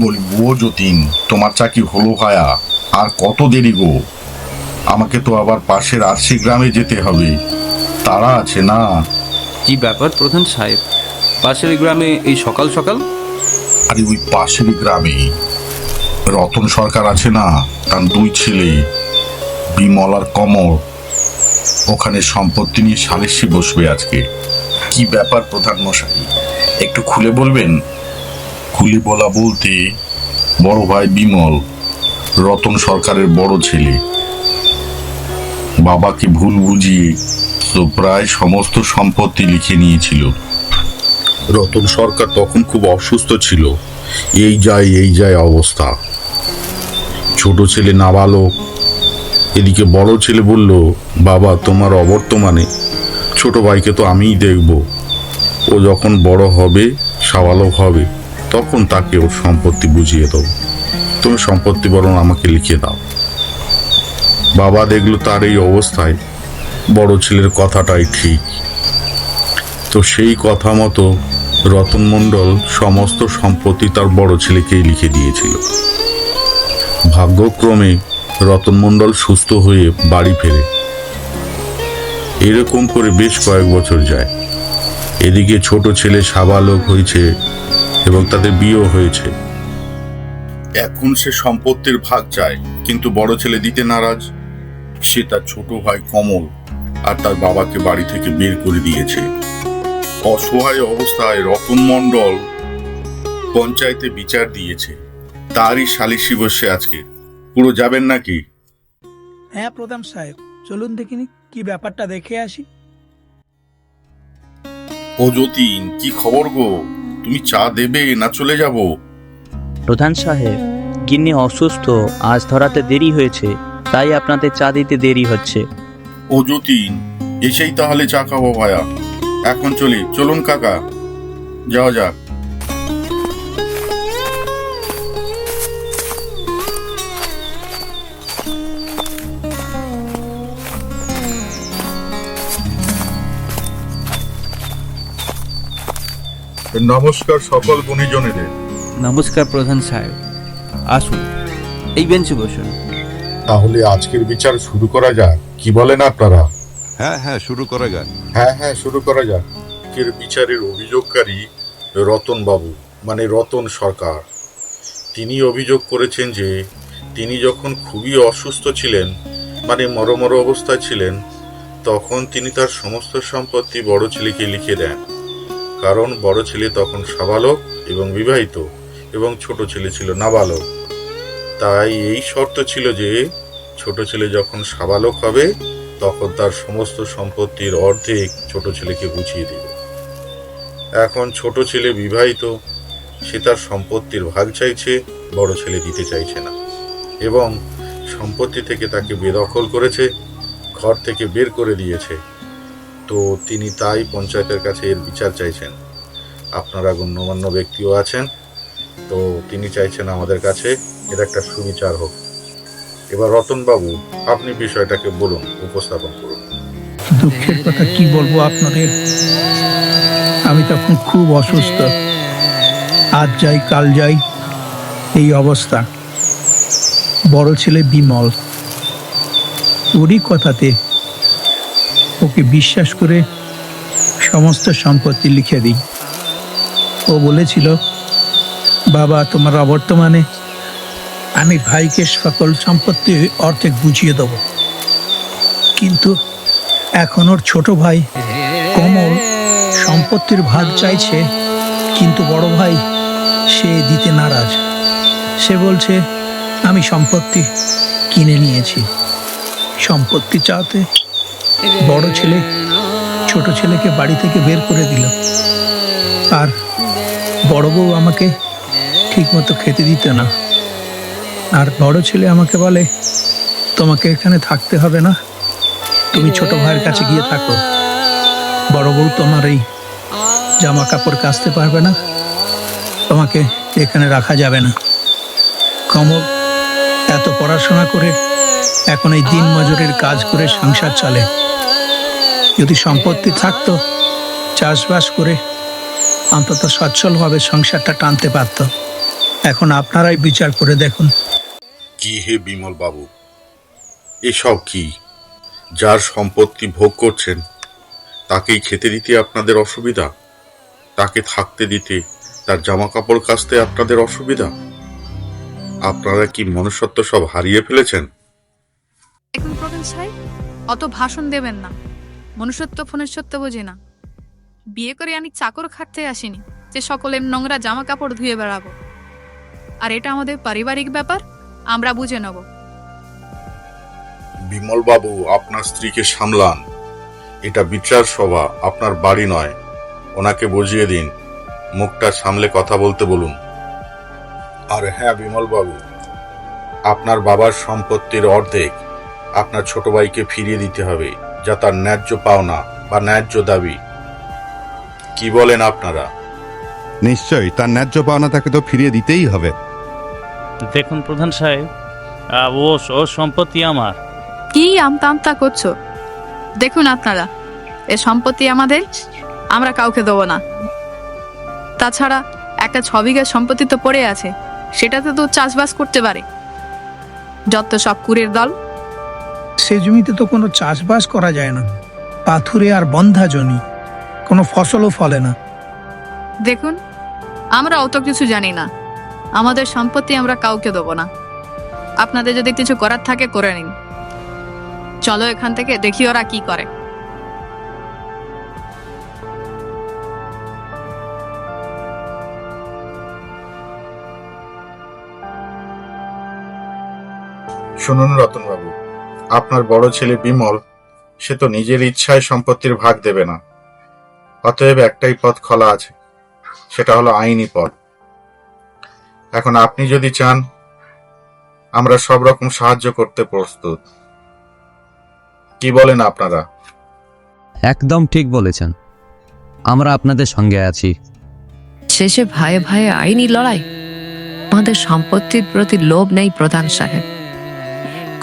বলবো যতীন, তোমার চাকরি হলো ভায়া? আর কত দেরি গো? আমাকে তো আবার পাশের আরশি গ্রামে যেতে হবে, তারা আছে না। কি ব্যাপার প্রধান সাহেব, পাশের গ্রামে এই সকাল সকাল? আরে ওই পাশের গ্রামে রতন সরকার আছে না, তার দুই ছেলে বিমল আর কমল, ওখানে সম্পত্তি নিয়ে সালিশি বসবে আজকে। কি ব্যাপার প্রধান মশাই, একটু খুলে বলবেন? খুলে বলা বলতে, বড় ভাই বিমল রতন সরকারের বড় ছেলে, বাবাকে ভুল বুঝিয়ে তো প্রায় সমস্ত সম্পত্তি লিখে নিয়েছিল। রতন সরকার তখন খুব অসুস্থ ছিল, এই যায় অবস্থা। ছোট ছেলে নাবালক, এদিকে বড় ছেলে বলল, বাবা তোমার অবর্তমানে ছোট ভাইকে তো আমিই দেখব, ও যখন বড় হবে, সাবালক হবে, তখন তাকে ওর সম্পত্তি বুঝিয়ে দেবো, তুমি সম্পত্তি বরং আমাকে লিখে দাও। বাবা দেখলো তার এই অবস্থায় বড় ছেলের কথাটাই ঠিক, তো সেই কথা মতো রতন মণ্ডল সমস্ত সম্পত্তি তার বড় ছেলেকেই লিখে দিয়েছিল। ভাগ্যক্রমে রতন মণ্ডল সুস্থ হয়ে বাড়ি ফেরে। এরকম করে বেশ কয়েক বছর যায়। এদিকে ছোট ছেলে সাবালক হয়েছে এবং তাদের বিয়েও হয়েছে। এখন সে সম্পত্তির ভাগ চায়, কিন্তু বড় ছেলে দিতে নারাজ। সে তার ছোট ভাই কমল আর তার বাবাকে বাড়ি থেকে বের করে দিয়েছে। অসহায় অবস্থায় রতন মণ্ডল পঞ্চায়েতে বিচার দিয়েছে, তারই সালিশি বসে আজকে। পুরো যাবেন নাকি? হ্যাঁ প্রধান সাহেব, চলুন দেখিনি কি ব্যাপারটা দেখে আসি। ও যতীন, কি খবর গো? তুমি চা দেবে না চলে যাব? প্রধান সাহেব, গিন্নি অসুস্থ, আজ ধরাতে দেরি হয়েছে, তাই আপনাদের চা দিতে দেরি হচ্ছে। ও যতীন, এসেই তাহলে চা খাবো ভায়া। এখন চলি, চলুন কাকা, যাওয়া যাক। নমস্কার সকল গুণীজনেদের। নমস্কার প্রধান সাহেব, আসুন এই বেঞ্চে বসুন। তাহলে আজকের বিচার শুরু করা যাক, কি বলেন আপনারা? হ্যাঁ শুরু করা যাক। হ্যাঁ শুরু করা যাক। আজকের বিচারের অভিযোগকারী রতন বাবু, মানে রতন সরকার। তিনি অভিযোগ করেছেন যে তিনি যখন খুবই অসুস্থ ছিলেন, মানে মরমর অবস্থায় ছিলেন, তখন তিনি তার সমস্ত সম্পত্তি বড় ছেলেকে লিখে দেন। কারণ বড় ছেলে তখন সাবালক এবং বিবাহিত, এবং ছোট ছেলে ছিল নাবালক। তাই এই শর্ত ছিল যে ছোট ছেলে যখন সাবালক হবে, তখন তার সমস্ত সম্পত্তির অর্ধেক ছোট ছেলেকে বুঝিয়ে দিবে। এখন ছোট ছেলে বিবাহিত, সে তার সম্পত্তির ভাগ চাইছে, বড় ছেলে দিতে চাইছে না, এবং সম্পত্তি থেকে তাকে বেদখল করেছে, ঘর থেকে বের করে দিয়েছে। তো তিনি তাই পঞ্চায়েতের কাছে এর বিচার চাইছেন। আপনারা গণ্যমান্য ব্যক্তিও আছেন, তো তিনি চাইছেন আমাদের কাছে এর একটা সুবিচার হোক। এবার রতনবাবু, আপনি বিষয়টাকে বলুন, উপস্থাপন করুন। দুঃখের কথা কি বলবো আপনাদের, আমি তখন খুব অসুস্থ, আজ যাই কাল যাই, এই অবস্থা। বড় ছেলে বিমল, ওরই কথাতে ওকে বিশ্বাস করে সমস্ত সম্পত্তি লিখে দিই। ও বলেছিল, বাবা তোমার অবর্তমানে আমি ভাইকে সকল সম্পত্তি অর্ধেক বুঝিয়ে দেব। কিন্তু এখন ওর ছোট ভাই কমল সম্পত্তির ভাগ চাইছে, কিন্তু বড় ভাই সে দিতে নারাজ। সে বলছে, আমি সম্পত্তি কিনে নিয়েছি। সম্পত্তি চাওতে বড় ছেলে ছোট ছেলেকে বাড়ি থেকে বের করে দিল। আর বড় বউ আমাকে ঠিকমতো খেতে দিত না। আর বড় ছেলে আমাকে বলে, তোমাকে এখানে থাকতে হবে না, তুমি ছোট ভাইয়ের কাছে গিয়ে থাকো। বড় বউ তোমার এই জামা কাপড় কাচতে পারবে না, তোমাকে এখানে রাখা যাবে না। কমল এত পড়াশোনা করে এখন এই দিন মজুরের কাজ করে সংসার চলে। যদি সম্পত্তি থাকতো, চাষবাস করে অন্তত সচ্ছলভাবে সংসারটা টানতে পারত। এখন আপনারাই বিচার করে দেখুন। কি হে বিমল বাবু, এসব কি? যার সম্পত্তি ভোগ করছেন তাকেই খেতে দিতে আপনাদের অসুবিধা, তাকে থাকতে দিতে, তার জামা কাপড় কাচতে আপনাদের অসুবিধা? আপনারা কি মনুষ্যত্ব সব হারিয়ে ফেলেছেন? দেখুন প্রধান সাহেব, অত ভাষণ দেবেন না। মনুষ্যত্ব ফনুষ্যত্ব বুঝি না। বিয়ে করে আমি চাকর খাটতে আসিনি যে সকলের নোংরা জামা কাপড় ধুয়ে বেড়াবো। আর এটা আমাদের পারিবারিক ব্যাপার, আমরা বুঝে নেব। বিমল বাবু, আপনার স্ত্রীকে সামলান। এটা বিচার সভা, আপনার বাড়ি নয়। ওনাকে বুঝিয়ে দিন, মুখটা সামলে কথা বলতে বলুন। আর হ্যাঁ বিমল বাবু, আপনার বাবার সম্পত্তির অর্ধেক আপনার ছোট ভাইকে ফিরিয়ে দিতে হবে, যা তার ন্যায্য পাওনা বা ন্যায্য দাবি। কি বলেন আপনারা? নিশ্চয়ই তার ন্যায্য পাওনা তাকে তো ফিরিয়ে দিতেই হবে। দেখুন প্রধান সাহেব, ও সম্পত্তি আমার। কি আমতা আমতা করছো? দেখুন আপনারা, এ সম্পত্তি আমাদের, আমরা কাউকে দেবো না। তাছাড়া একটা 6 বিঘা সম্পত্তি তো পড়ে আছে, সেটাতে তো চাষবাস করতে পারে। যত সব কুড়ের দল। সে জমিতে তো কোনো চাষবাস করা যায় না, পাথুরে আর বন্ধা জমি, কোনো ফসলও ফলে না। দেখুন, আমরা অত কিছু জানি না। আমাদের সম্পত্তি আমরা কাউকে দেবো না। আপনাদের যদি কিছু করার থাকে করে নিন। চলো এখান থেকে, দেখি ওরা কি করে। শুনুন রতনবাবু, আপনার বড় ছেলে বিমল, সে তো নিজের ইচ্ছায় সম্পত্তির ভাগ দেবে না। অতএব একটাই পথ খোলা আছে, সেটা হলো আইনি পথ। এখন আপনি যদি চান, আমরা সব রকম সাহায্য করতে প্রস্তুত। কি বলেন আপনারা? একদম ঠিক বলেছেন, আমরা আপনাদের সঙ্গে আছি। শেষে ভাইয়ে ভাইয়ে আইনি লড়াই? আমাদের সম্পত্তির প্রতি লোভ নেই প্রধান সাহেব।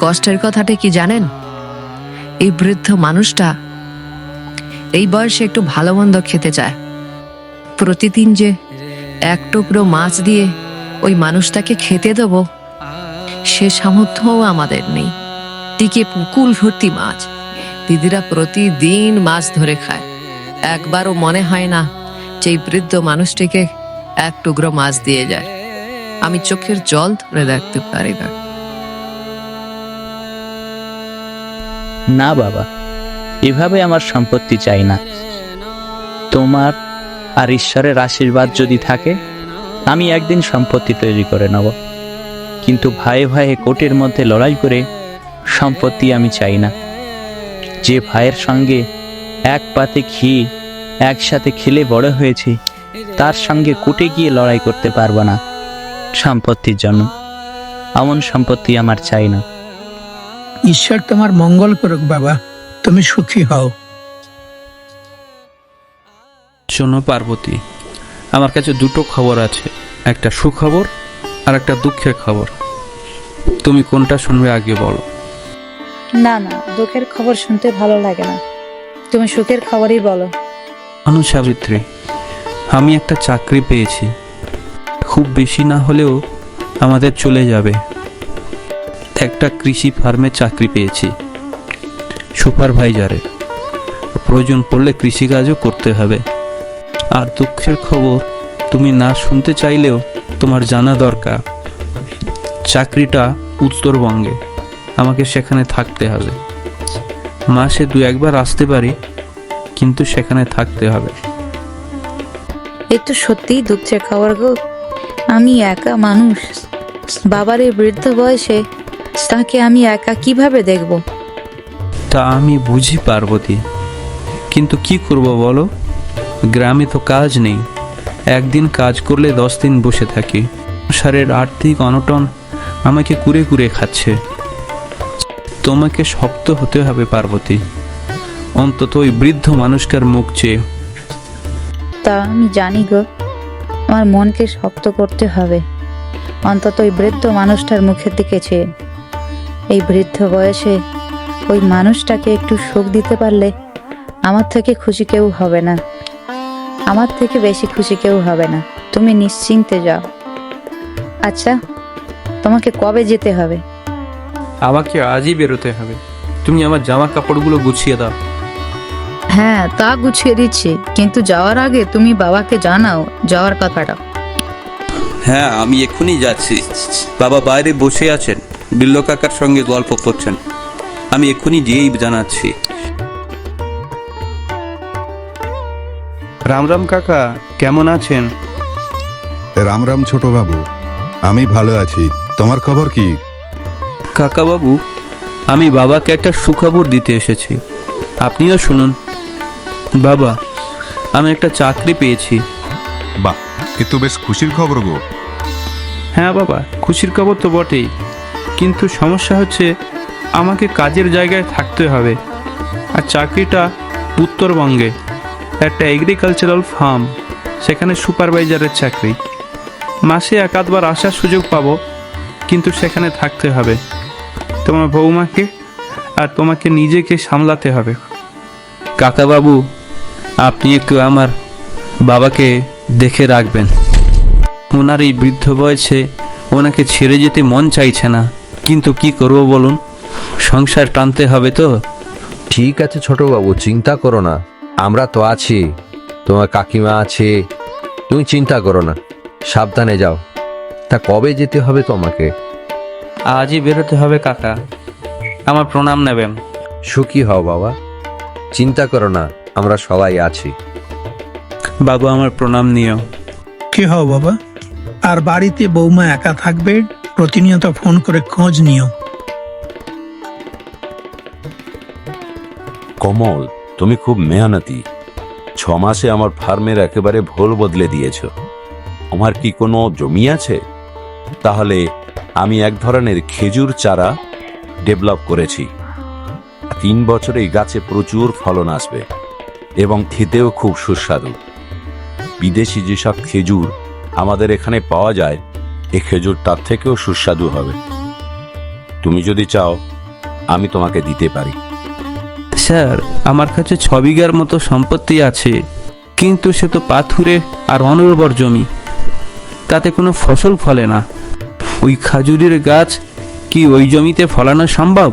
কষ্টের কথাটা কি জানেন? এই বৃদ্ধ মানুষটা এই বয়সে একটু ভালো মন্দ খেতে চায়। প্রতিদিন যে এক টুকরো মাছ দিয়ে ওই মানুষটাকে খেতে দেব, সে সামর্থ্যও আমাদের নেই। টিকে পুকুর ভর্তি মাছ, দিদিরা প্রতিদিন মাছ ধরে খায়। একবারও মনে হয় না যে এই বৃদ্ধ মানুষটিকে এক টুকরো মাছ দিয়ে যায়। আমি চোখের জল ধরে দেখতে পারি না। না বাবা, এভাবে আমার সম্পত্তি চাই না। তোমার আর ঈশ্বরের আশীর্বাদ যদি থাকে, আমি একদিন সম্পত্তি তৈরি করে নেব। কিন্তু ভাইয়ে ভাইয়ে কোর্টের মধ্যে লড়াই করে সম্পত্তি আমি চাই না। যে ভাইয়ের সঙ্গে এক পাতে ঘি একসাথে খেলে বড় হয়েছে, তার সঙ্গে কোর্টে গিয়ে লড়াই করতে পারবো না সম্পত্তির জন্য। এমন সম্পত্তি আমার চাই না। ঈশ্বর তোমার মঙ্গল করুক বাবা, তুমি সুখী হও। শোনো পার্বতী, আমার কাছে দুটো খবর আছে, একটা সুখবর আর একটা দুঃখের খবর। তুমি কোনটা শুনবে আগে বলো। না না, দুঃখের খবর শুনতে ভালো লাগে না, তুমি সুখের খবরই বলো। সাবিত্রী, আমি একটা চাকরি পেয়েছি। খুব বেশি না হলেও আমাদের চলে যাবে। একটা কৃষি ফার্মে চাকরি পেয়েছি, সুপারভাইজারে। প্রয়োজন পড়লে কৃষিকাজও করতে হবে। আর দুঃখের খবর তুমি না শুনতে চাইলেও তোমার জানা দরকার। চাকরিটা উত্তরবঙ্গে, আমাকে সেখানে থাকতে হবে। মাসে 2-1 বার আসতে পারি, কিন্তু সেখানে থাকতে হবে। এ তো সত্যিই দুঃখের খবর গো। আমি একা মানুষ, বাবার এই বৃদ্ধ বয়সে তাকে আমি একা কিভাবে দেখব? তা আমি বুঝি পার্বতী, কিন্তু কি করব বলো? গ্রামে তো কাজ নেই। একদিন কাজ করলে 10 দিন বসে থাকি। সংসারের আর্থিক অনটন আমাকে কুরে কুরে খাচ্ছে। তোমাকে শক্ত হতে হবে পার্বতী, অন্তত ওই বৃদ্ধ মানুষটার মুখ চেয়ে। তা আমি জানি গো, আমার মনকে শক্ত করতে হবে, অন্তত ওই বৃদ্ধ মানুষটার মুখের দিকে চেয়ে। এই বৃদ্ধ বয়সে ওই মানুষটাকে একটু সুখ দিতে পারলে আমার থেকে খুশি কেউ হবে না, আমার থেকে বেশি খুশি কেউ হবে না। তুমি নিশ্চিন্তে যাও। আচ্ছা, তোমাকে কবে যেতে হবে? আমাকে আজই বেরোতে হবে। তুমি আমার জামা কাপড়গুলো গুছিয়ে দাও। হ্যাঁ, তা গুছিয়ে দিচ্ছি, কিন্তু যাওয়ার আগে তুমি বাবাকে জানাও যাওয়ার কথাটা। হ্যাঁ, আমি এক্ষুনি যাচ্ছি। বাবা বাইরে বসে আছেন, বিল্লো কাকার সঙ্গে গল্প করছেন। আমি এক্ষুনি যেই জানাচ্ছি। রাম রাম কাকা, কেমন আছেন? রাম রাম ছোট বাবু, আমি ভালো আছি। তোমার খবর কি? কাকা বাবু, আমি বাবাকে একটা সুখবর দিতে এসেছি, আপনিও শুনুন। বাবা, আমি একটা চাকরি পেয়েছি। বাহ, এ তো বেশ খুশির খবর গো। হ্যাঁ বাবা, খুশির খবর তো বটেই, কিন্তু সমস্যা হচ্ছে আমাকে কাজের জায়গায় থাকতে হবে। আর চাকরিটা উত্তরবঙ্গে, একটা এগ্রিকালচারাল ফার্ম, সেখানে সুপারভাইজারের চাকরি। মাসে এক আধবার আসার সুযোগ পাবো, কিন্তু সেখানে থাকতে হবে। তোমার বৌমাকে আর তোমাকে নিজেকে সামলাতে হবে। কাকাবাবু, আপনি একটু আমার বাবাকে দেখে রাখবেন। ওনার এই বৃদ্ধ বয়সে ওনাকে ছেড়ে যেতে মন চাইছে না, কিন্তু কি করব বলুন, সংসার টানতে হবে তো। ঠিক আছে ছোটবাবু, চিন্তা করো না, আমরা তো আছি, তোমার কাকিমা আছে, তুমি চিন্তা করো না, সাবধানে যাও। তা কবে যেতে হবে তোমাকে? আজই বেরোতে হবে কাকা, আমার প্রণাম নেবেন। সুখী হও বাবা, চিন্তা করো না, আমরা সবাই আছি। বাবু, আমার প্রণাম নিও। কি হও বাবা, আর বাড়িতে বৌমা একা থাকবে, প্রতিনিয়ত ফোন করে খোঁজ নিও। কমল, তুমি খুব মেহনতি। 6 মাসে আমার ফার্মের একেবারে ভোল বদলে দিয়েছ। আমার কি কোনো জমি আছে? তাহলে আমি এক ধরনের খেজুর চারা ডেভেলপ করেছি। 3 বছরে এই গাছে প্রচুর ফলন আসবে এবং খেতেও খুব সুস্বাদু। বিদেশি যেসব খেজুর আমাদের এখানে পাওয়া যায়, এই খেজুর তার থেকেও সুস্বাদু হবে। তুমি যদি চাও, আমি তোমাকে দিতে পারি। স্যার, আমার কাছে 6 বিঘার মতো সম্পত্তি আছে, কিন্তু সে তো পাথুরে আর অনুর্বর জমি, তাতে কোনো ফসল ফলে না। ওই খাজুরের গাছ কি ওই জমিতে ফলানো সম্ভব?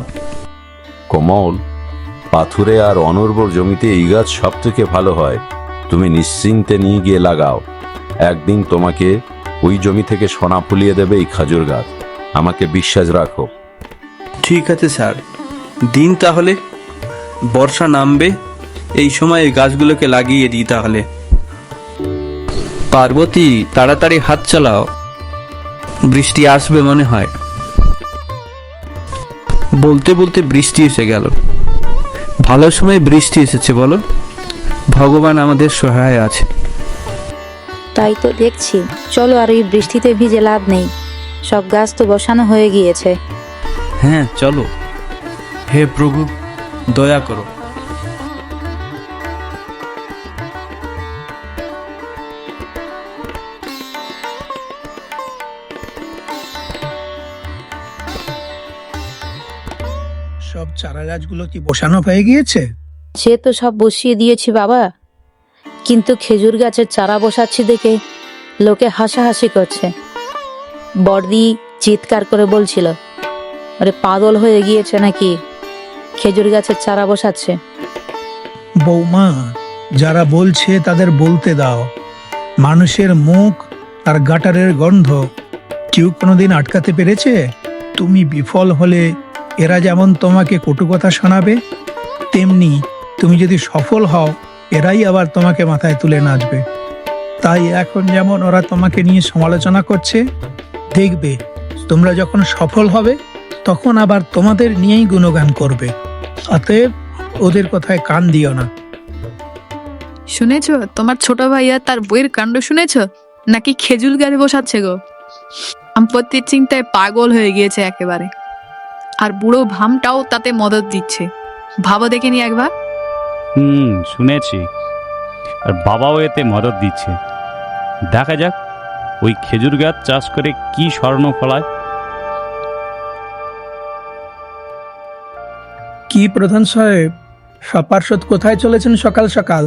কমল, পাথুরে আর অনুর্বর জমিতে এই গাছ সব থেকে ভালো হয়। তুমি নিশ্চিন্তে নিয়ে গিয়ে লাগাও, একদিন তোমাকে ওই জমি থেকে সোনা ফুলিয়ে দেবে এই খাজুর গাছ। আমাকে বিশ্বাস রাখো। ঠিক আছে স্যার, দিন তাহলে। বর্ষা নামবে, এই সময় এই গাছগুলোকে লাগিয়ে দিই তাহলে। পার্বতী, তাড়াতাড়ি হাত চালাও, বৃষ্টি আসবে মনে হয়। বলতে বলতে বৃষ্টি এসে গেল। ভালো সময় বৃষ্টি এসেছে বলো, ভগবান আমাদের সহায় আছে। তাই তো দেখছি। চলো, আর এই বৃষ্টিতে ভিজে লাভ নেই, সব গাছ তো বসানো হয়ে গিয়েছে। হ্যাঁ চলো। হে প্রভু, দয়া করো। সব চারা গাছগুলো কি বসানো হয়ে গিয়েছে? সে তো সব বসিয়ে দিয়েছি বাবা, কিন্তু খেজুর গাছের চারা বসাচ্ছি দেখে লোকে হাসাহাসি করছে। বড়দি চিৎকার করে বলছিল, আরে পাগল হয়ে গিয়েছে নাকি, খেজুর গাছের চারা বসাচ্ছে। বৌমা, যারা বলছে তাদের বলতে দাও। মানুষের মুখ আর গাটারের গন্ধ কেউ কোনোদিন আটকাতে পেরেছে? তুমি বিফল হলে এরা যেমন তোমাকে কটু কথা শোনাবে, তেমনি তুমি যদি সফল হও, এরাই আবার তোমাকে মাথায় তুলে নাচবে। তাই এখন যেমন ওরা তোমাকে নিয়ে সমালোচনা করছে, দেখবে তোমরা যখন সফল হবে তখন আবার তোমাদের নিয়েই গুণগান করবে। অতএব ওদের কথায় কান দিও না। শুনেছো তোমার ছোট ভাইয়া তার বইয়ের কাণ্ড শুনেছো? নাকি খেজুর গাছ বসাচ্ছে গো। সম্পত্তির চিন্তায় পাগল হয়ে গিয়েছে একেবারে, আর বুড়ো ভামটাও তাতে মদত দিচ্ছে। ভাবো দেখিনি একবার। শুনেছি, আর বাবাও এতে মদত দিচ্ছে। দেখা যাক ওই খেজুর গাছ চাষ করে কি স্বর্ণ ফলায়। কি প্রধান সাহেব, সপার্ষদ কোথায় চলেছেন সকাল সকাল?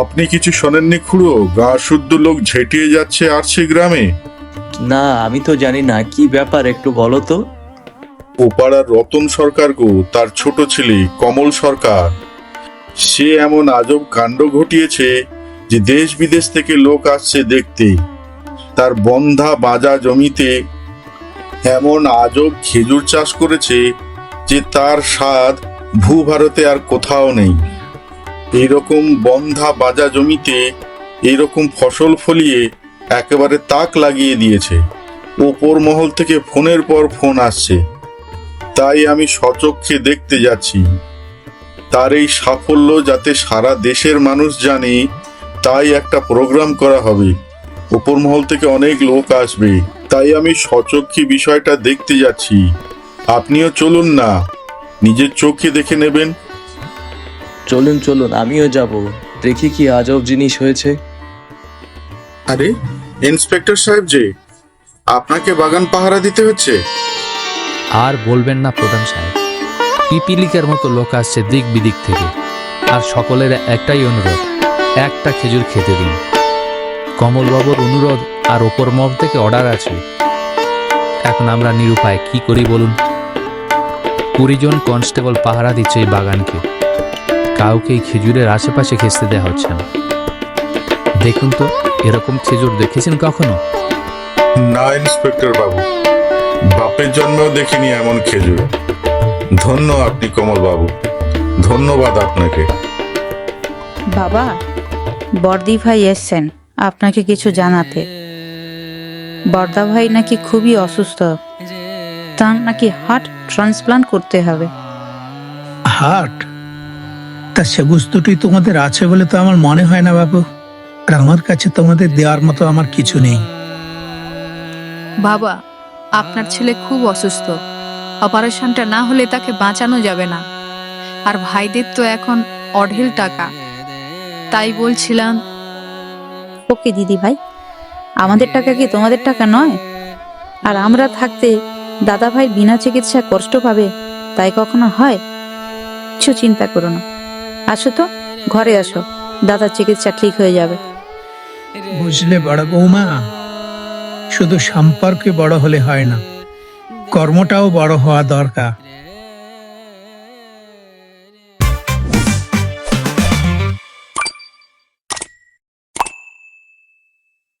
আপনি কিছু শোনেননি খুড়ো? গা শুদ্ধ লোক ঝেঁটিয়ে যাচ্ছে আরছি গ্রামে। না, আমি তো জানি না কি ব্যাপার, একটু বলো তো। ওপাড়ার রতন সরকার গো, তার ছোট ছেলে কমল সরকার, সে এমন আজব কাণ্ড ঘটিয়েছে যে দেশ বিদেশ থেকে লোক আসছে দেখতে। তার বন্ধা বাজা জমিতে এমন আজব খেজুর চাষ করেছে যে তার স্বাদ ভূভারতে আর কোথাও নেই। এইরকম বন্ধা বাজা জমিতে এইরকম ফসল ফলিয়ে একেবারে তাক লাগিয়ে দিয়েছে। ওপর মহল থেকে ফোনের পর ফোন আসছে, তাই আমি সচক্ষে দেখতে যাচ্ছি। তার এই সাফল্য যাতে সারা দেশের মানুষ জানে, তাই একটা প্রোগ্রাম করা হবে। ওপর মহল থেকে অনেক লোক আসবে, তাই আমি সচক্ষে বিষয়টা দেখতে যাচ্ছি। আপনিও চলুন না, নিজের চোখে দেখে নেবেন। চলুন চলুন, আমিও যাব, দেখি কি আজব জিনিস হয়েছে। আরে ইন্সপেক্টর সাহেব যে, আপনাকে বাগান পাহারা দিতে হচ্ছে? আর বলবেন না প্রধান সাহেব, পিপিলিকার মতো লোক আসছে দিক বিদিক থেকে, আর সকলের একটাই অনুরোধ, একটা খেজুর খেতে দিন। কমলবাবুর অনুরোধ আর ওপর মহল থেকে অর্ডার আছে। এখন আমরা নিরুপায় কি করি বলুন? 20 জন কনস্টেবল পাহারা দিচ্ছে এই বাগানকে, কাউকে এই খেজুরের আশেপাশে ঘেঁচতে দেওয়া হচ্ছে না। দেখুন তো, এরকম খেজুর দেখেছেন কখনো? না ইন্সপেক্টর বাবু, বাপের জন্মেও দেখিনি এমন খেজুর। ধন্য আপনি কমল বাবু, ধন্যবাদ আপনাকে। বাবা, বর্দি ভাই এসছেন আপনাকে কিছু জানাতে। বর্দা ভাই নাকি খুবই অসুস্থ, তার নাকি হার্ট ট্রান্সপ্লান্ট করতে হবে। হার্ট? তা সে বস্তুটি তোমাদের আছে বলে তো আমার মনে হয় না বাবু। আর আমার কাছে তোমাদের দেওয়ার মতো আমার কিছু নেই। বাবা, আপনার ছেলে খুব অসুস্থ, অপারেশনটা না হলে তাকে বাঁচানো যাবে না। আর ভাইদের তো এখন অঢেল টাকা, তাই বলছিলাম। ওকে দিদি ভাই, আমাদের টাকা কি তোমাদের টাকা নয়? আর আমরা থাকতে দাদা ভাই বিনা চিকিৎসা কষ্ট পাবে, তাই কখনো হয়? কিছু চিন্তা করো না, আসো তো, ঘরে আসো, দাদার চিকিৎসা ঠিক হয়ে যাবে। বুঝলে বড় বৌমা, শুধু সম্পর্কে বড় হলে হয় না, কর্মটাও বড় হওয়া দরকার।